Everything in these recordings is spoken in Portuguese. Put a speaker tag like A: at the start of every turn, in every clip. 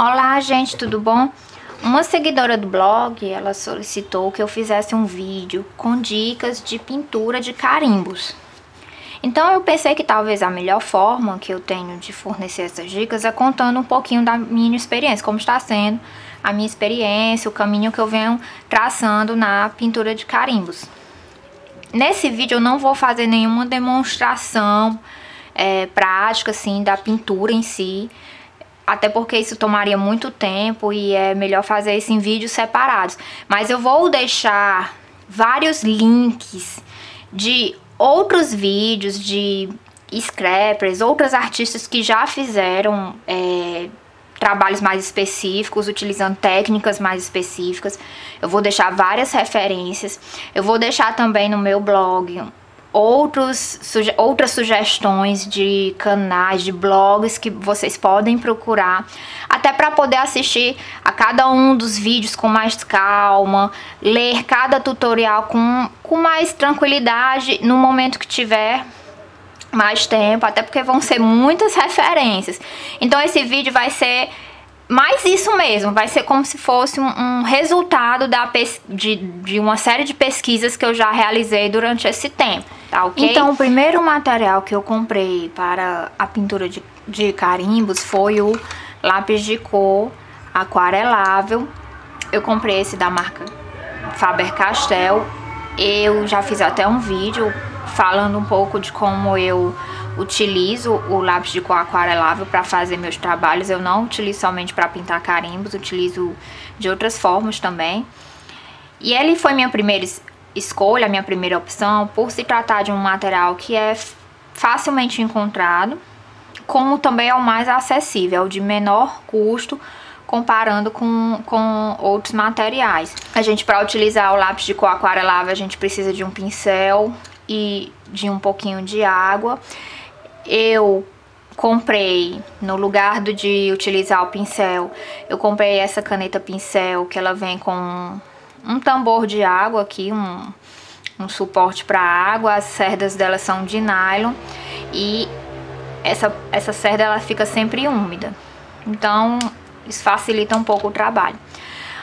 A: Olá, gente, tudo bom? Uma seguidora do blog, ela solicitou que eu fizesse um vídeo com dicas de pintura de carimbos. Então eu pensei que talvez a melhor forma que eu tenho de fornecer essas dicas é contando um pouquinho da minha experiência, como está sendo a minha experiência, o caminho que eu venho traçando na pintura de carimbos. Nesse vídeo eu não vou fazer nenhuma demonstração prática assim da pintura em si, até porque isso tomaria muito tempo e é melhor fazer isso em vídeos separados. Mas eu vou deixar vários links de outros vídeos de scrappers, outros artistas que já fizeram trabalhos mais específicos, utilizando técnicas mais específicas. Eu vou deixar várias referências. Eu vou deixar também no meu blog outras sugestões de canais, de blogs que vocês podem procurar, até para poder assistir a cada um dos vídeos com mais calma, ler cada tutorial com mais tranquilidade no momento que tiver mais tempo, até porque vão ser muitas referências. Então esse vídeo vai ser mais isso mesmo, vai ser como se fosse um resultado de uma série de pesquisas que eu já realizei durante esse tempo, tá ok? Então o primeiro material que eu comprei para a pintura de carimbos foi o lápis de cor aquarelável. Eu comprei esse da marca Faber-Castell. Eu já fiz até um vídeo falando um pouco de como eu utilizo o lápis de cor aquarelável para fazer meus trabalhos. Eu não utilizo somente para pintar carimbos, utilizo de outras formas também. E ele foi minha primeira escolha, minha primeira opção, por se tratar de um material que é facilmente encontrado, como também é o mais acessível, é o de menor custo, comparando com outros materiais. Para utilizar o lápis de cor aquarelável, a gente precisa de um pincel e de um pouquinho de água. Eu comprei, no lugar de utilizar o pincel, eu comprei essa caneta pincel, que ela vem com um tambor de água aqui, um suporte para água. As cerdas dela são de nylon e essa cerda ela fica sempre úmida, então isso facilita um pouco o trabalho.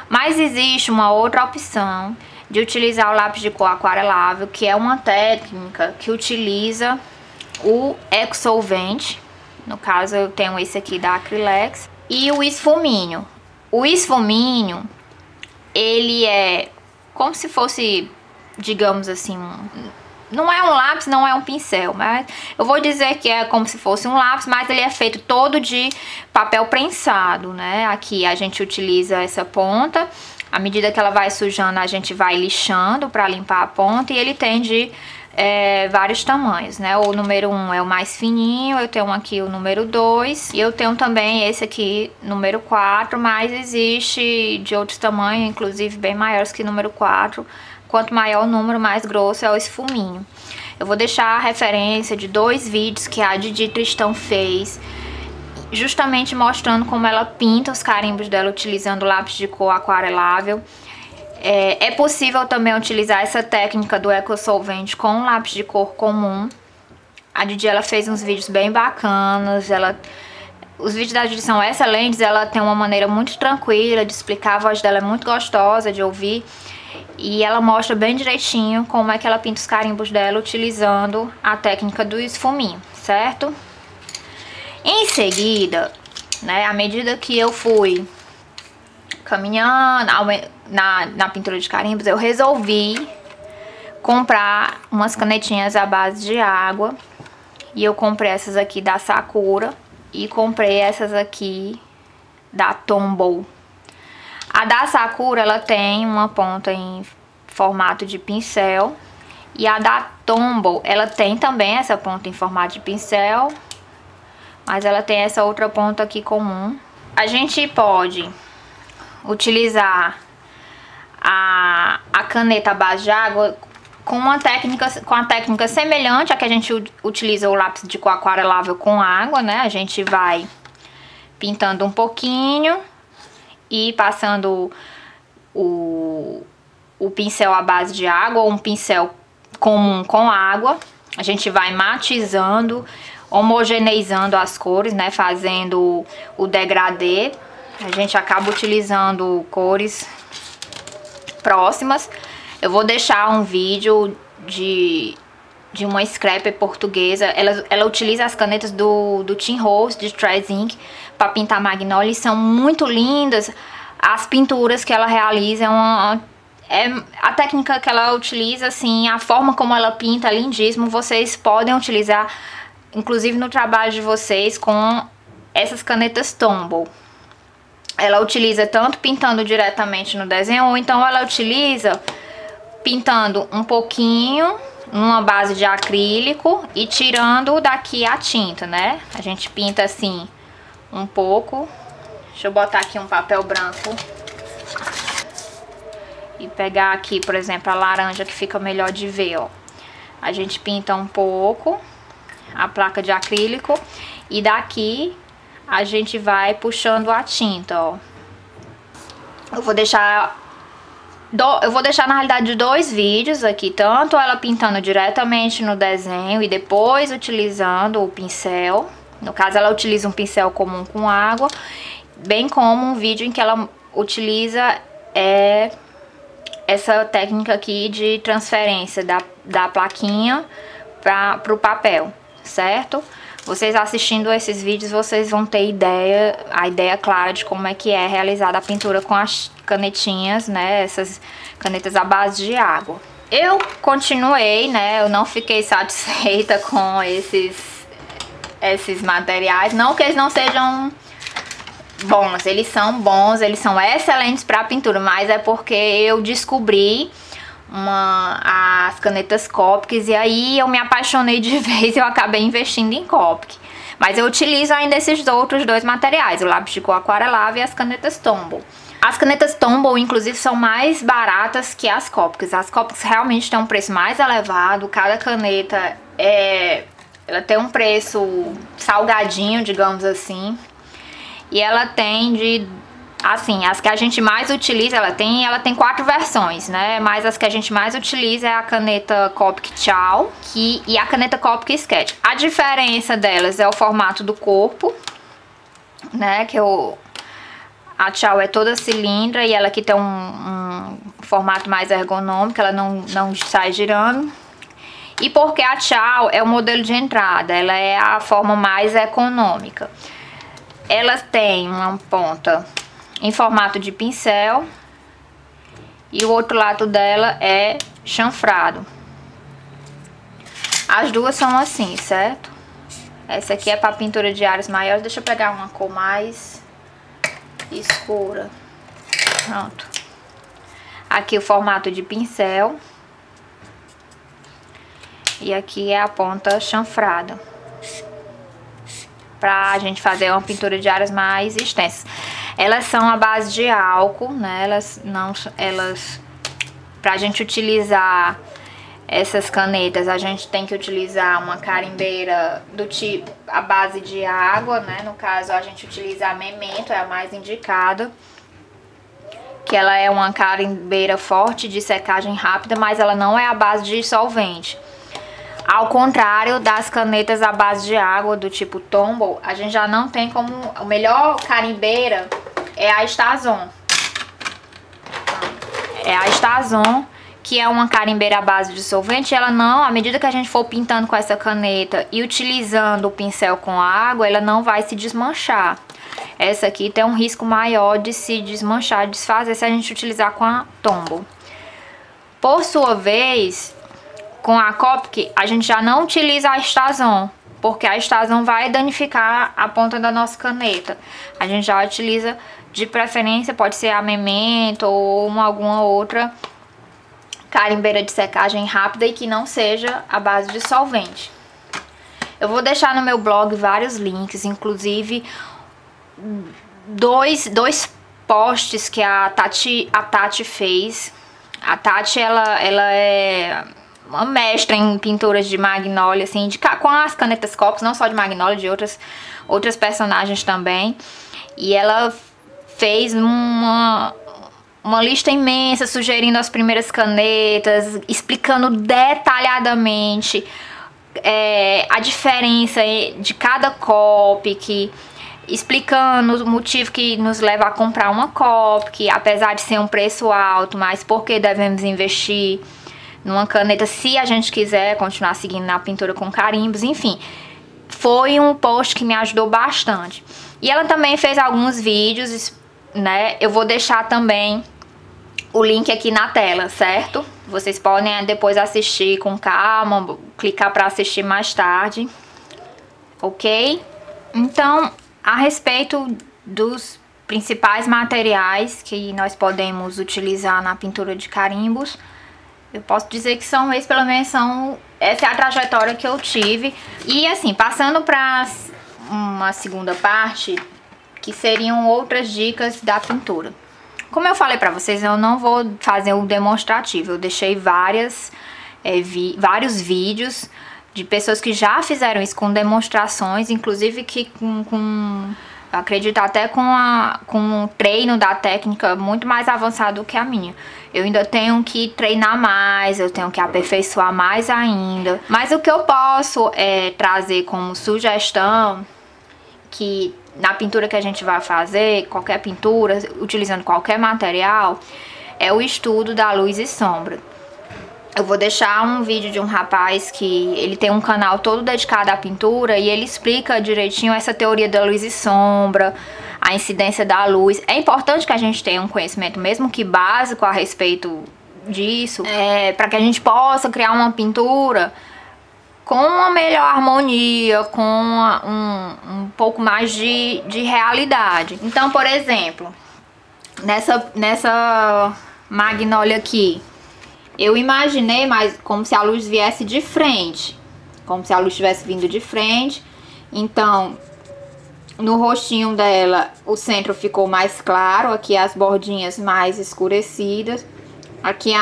A: Mas existe uma outra opção de utilizar o lápis de cor aquarelável, que é uma técnica que utiliza o eco-solvente. No caso eu tenho esse aqui da Acrylex e o esfuminho. O esfuminho, ele é como se fosse, digamos assim, não é um lápis, não é um pincel, mas eu vou dizer que é como se fosse um lápis, mas ele é feito todo de papel prensado, né? Aqui a gente utiliza essa ponta. À medida que ela vai sujando, a gente vai lixando para limpar a ponta, e ele tem de vários tamanhos, né? O número 1 é o mais fininho, eu tenho aqui o número 2 e eu tenho também esse aqui, número 4, mas existe de outros tamanhos, inclusive bem maiores que número 4. Quanto maior o número, mais grosso é o esfuminho. Eu vou deixar a referência de 2 vídeos que a Didi Tristão fez, justamente mostrando como ela pinta os carimbos dela utilizando lápis de cor aquarelável. É possível também utilizar essa técnica do eco-solvente com lápis de cor comum. A Didi, ela fez uns vídeos bem bacanas. Os vídeos da Didi são excelentes. Ela tem uma maneira muito tranquila de explicar. A voz dela é muito gostosa de ouvir. E ela mostra bem direitinho como é que ela pinta os carimbos dela utilizando a técnica do esfuminho, certo? Em seguida, né, à medida que eu fui caminhando na pintura de carimbos, eu resolvi comprar umas canetinhas à base de água. E eu comprei essas aqui da Sakura e comprei essas aqui da Tombow. A da Sakura, ela tem uma ponta em formato de pincel, e a da Tombow, ela tem também essa ponta em formato de pincel, mas ela tem essa outra ponta aqui comum. A gente pode utilizar a caneta à base de água com a técnica semelhante à que a gente utiliza o lápis de cor aquarelável com água, né? A gente vai pintando um pouquinho e passando o pincel à base de água, ou um pincel comum com água. A gente vai matizando, homogeneizando as cores, né, fazendo o degradê a gente acaba utilizando cores próximas. Eu vou deixar um vídeo de uma scrapper portuguesa. Ela utiliza as canetas do Tim Holtz, de Threads Ink, para pintar Magnolia, e são muito lindas. As pinturas que ela realiza a técnica que ela utiliza, assim, a forma como ela pinta é lindíssimo. Vocês podem utilizar, inclusive no trabalho de vocês, com essas canetas Tombow. Ela utiliza tanto pintando diretamente no desenho, ou então ela utiliza pintando um pouquinho numa base de acrílico e tirando daqui a tinta, né? A gente pinta assim um pouco. Deixa eu botar aqui um papel branco e pegar aqui, por exemplo, a laranja, que fica melhor de ver, ó. A gente pinta um pouco a placa de acrílico e daqui a gente vai puxando a tinta, ó. Eu vou deixar na realidade 2 vídeos aqui, tanto ela pintando diretamente no desenho e depois utilizando o pincel. No caso, ela utiliza um pincel comum com água, bem como um vídeo em que ela utiliza essa técnica aqui de transferência da plaquinha para o papel, certo? Vocês assistindo esses vídeos, vocês vão ter a ideia clara de como é que é realizada a pintura com as canetinhas, né? Essas canetas à base de água. Eu continuei, né? Eu não fiquei satisfeita com esses materiais. Não que eles não sejam bons, eles são bons, eles são excelentes para pintura, mas é porque eu descobri as canetas Copic e aí eu me apaixonei de vez e eu acabei investindo em Copic. Mas eu utilizo ainda esses outros 2 materiais, o lápis de cor aquarelável e as canetas Tombow. As canetas Tombow, inclusive, são mais baratas que as Copics. As Copics realmente têm um preço mais elevado, cada caneta ela tem um preço salgadinho, digamos assim. E ela tem assim, as que a gente mais utiliza, ela tem 4 versões, né? Mas as que a gente mais utiliza é a caneta Copic Ciao e a caneta Copic Sketch. A diferença delas é o formato do corpo, né? A Ciao é toda cilindra e ela aqui tem um formato mais ergonômico, ela não sai girando. E porque a Ciao é o modelo de entrada, ela é a forma mais econômica. Ela tem uma ponta em formato de pincel e o outro lado dela é chanfrado. As duas são assim, certo? Essa aqui é para pintura de áreas maiores. Deixa eu pegar uma cor mais escura. Pronto. Aqui o formato de pincel e aqui é a ponta chanfrada, pra gente fazer uma pintura de áreas mais extensas. Elas são à base de álcool, né? Pra gente utilizar essas canetas, a gente tem que utilizar uma carimbeira do tipo à base de água, né? No caso, a gente utiliza a Memento, é a mais indicada, que ela é uma carimbeira forte de secagem rápida, mas ela não é à base de solvente. Ao contrário das canetas à base de água do tipo Tombow, a gente já não tem como... A melhor carimbeira é a Stazon. É a Stazon, que é uma carimbeira à base de solvente. Ela não, à medida que a gente for pintando com essa caneta e utilizando o pincel com água, ela não vai se desmanchar. Essa aqui tem um risco maior de se desmanchar, de desfazer, se a gente utilizar com a Tombow. Por sua vez, com a Copic, a gente já não utiliza a Stazon, porque a Stazon vai danificar a ponta da nossa caneta. A gente já utiliza, de preferência, pode ser a Memento ou alguma outra carimbeira de secagem rápida e que não seja a base de solvente. Eu vou deixar no meu blog vários links, inclusive dois posts que a Tati fez. A Tati, ela é uma mestra em pinturas de Magnolia, assim, com as canetas Copic, não só de Magnolia, de outras personagens também. E ela fez uma lista imensa, sugerindo as primeiras canetas, explicando detalhadamente a diferença de cada Copic. explicando o motivo que nos leva a comprar uma Copic, apesar de ser um preço alto, mas por que devemos investir numa caneta se a gente quiser continuar seguindo na pintura com carimbos, enfim. Foi um post que me ajudou bastante. E ela também fez alguns vídeos, né? Eu vou deixar também o link aqui na tela, certo? Vocês podem depois assistir com calma, clicar para assistir mais tarde, ok? Então, a respeito dos principais materiais que nós podemos utilizar na pintura de carimbos, eu posso dizer que são esses, pelo menos essa é a trajetória que eu tive. E assim, passando para uma segunda parte, que seriam outras dicas da pintura. Como eu falei pra vocês, eu não vou fazer um demonstrativo, eu deixei vários vídeos de pessoas que já fizeram isso com demonstrações, inclusive que acredito até com um treino da técnica muito mais avançado do que a minha. Eu ainda tenho que treinar mais, eu tenho que aperfeiçoar mais ainda. Mas o que eu posso trazer como sugestão, que na pintura que a gente vai fazer, qualquer pintura, utilizando qualquer material, é o estudo da luz e sombra. Eu vou deixar um vídeo de um rapaz que ele tem um canal todo dedicado à pintura e ele explica direitinho essa teoria da luz e sombra, a incidência da luz. É importante que a gente tenha um conhecimento, mesmo que básico, a respeito disso, para que a gente possa criar uma pintura com uma melhor harmonia, com um pouco mais de realidade. Então, por exemplo, nessa magnólia aqui, eu imaginei mais como se a luz viesse de frente, como se a luz tivesse vindo de frente. Então, no rostinho dela, o centro ficou mais claro, aqui as bordinhas mais escurecidas, aqui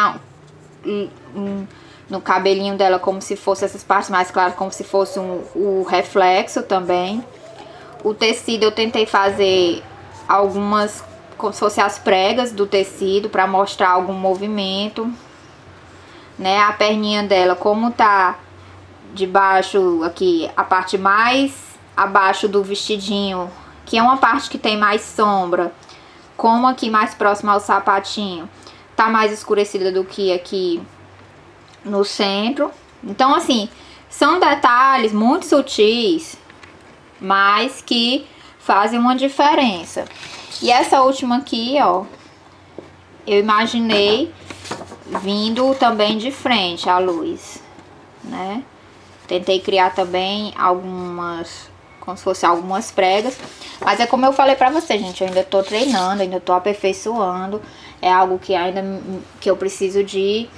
A: no cabelinho dela como se fosse essas partes mais claras, como se fosse o reflexo também. O tecido eu tentei fazer algumas, como se fossem as pregas do tecido, para mostrar algum movimento, né? A perninha dela, como tá de baixo aqui, a parte mais abaixo do vestidinho, que é uma parte que tem mais sombra, como aqui mais próximo ao sapatinho, tá mais escurecida do que aqui no centro. Então, assim, são detalhes muito sutis, mas que fazem uma diferença. E essa última aqui, ó, eu imaginei vindo também de frente a luz, né? Tentei criar também algumas, como se fosse algumas pregas, mas é como eu falei pra você, gente, eu ainda tô treinando, ainda tô aperfeiçoando, é algo que ainda que eu preciso de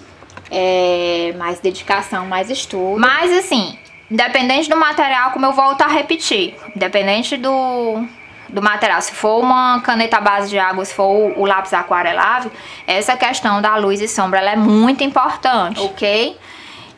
A: mais dedicação, mais estudo. Mas assim, independente do material, como eu volto a repetir, independente do material, se for uma caneta à base de água, se for o lápis aquarelável, essa questão da luz e sombra, ela é muito importante, ok?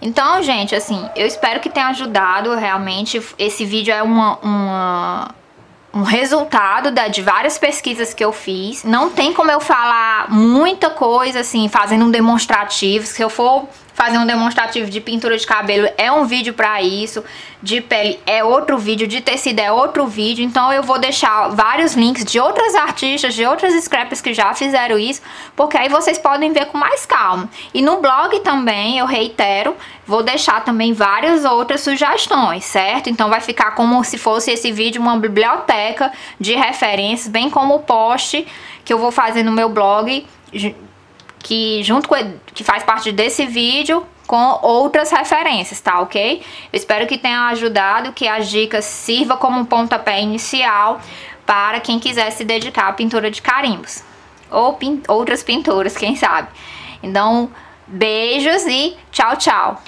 A: Então, gente, assim, eu espero que tenha ajudado. Realmente, esse vídeo é um resultado de várias pesquisas que eu fiz. Não tem como eu falar muita coisa, assim, fazendo um demonstrativo. Se eu for fazer um demonstrativo de pintura de cabelo, é um vídeo pra isso. De pele é outro vídeo, de tecido é outro vídeo. Então eu vou deixar vários links de outras artistas, de outras scrappers que já fizeram isso, porque aí vocês podem ver com mais calma. E no blog também, eu reitero, vou deixar também várias outras sugestões, certo? Então vai ficar como se fosse esse vídeo uma biblioteca de referências, bem como o post que eu vou fazer no meu blog, que que faz parte desse vídeo, com outras referências, tá, ok? Eu espero que tenha ajudado, que as dicas sirvam como um pontapé inicial para quem quiser se dedicar à pintura de carimbos, ou outras pinturas, quem sabe. Então, beijos e tchau, tchau!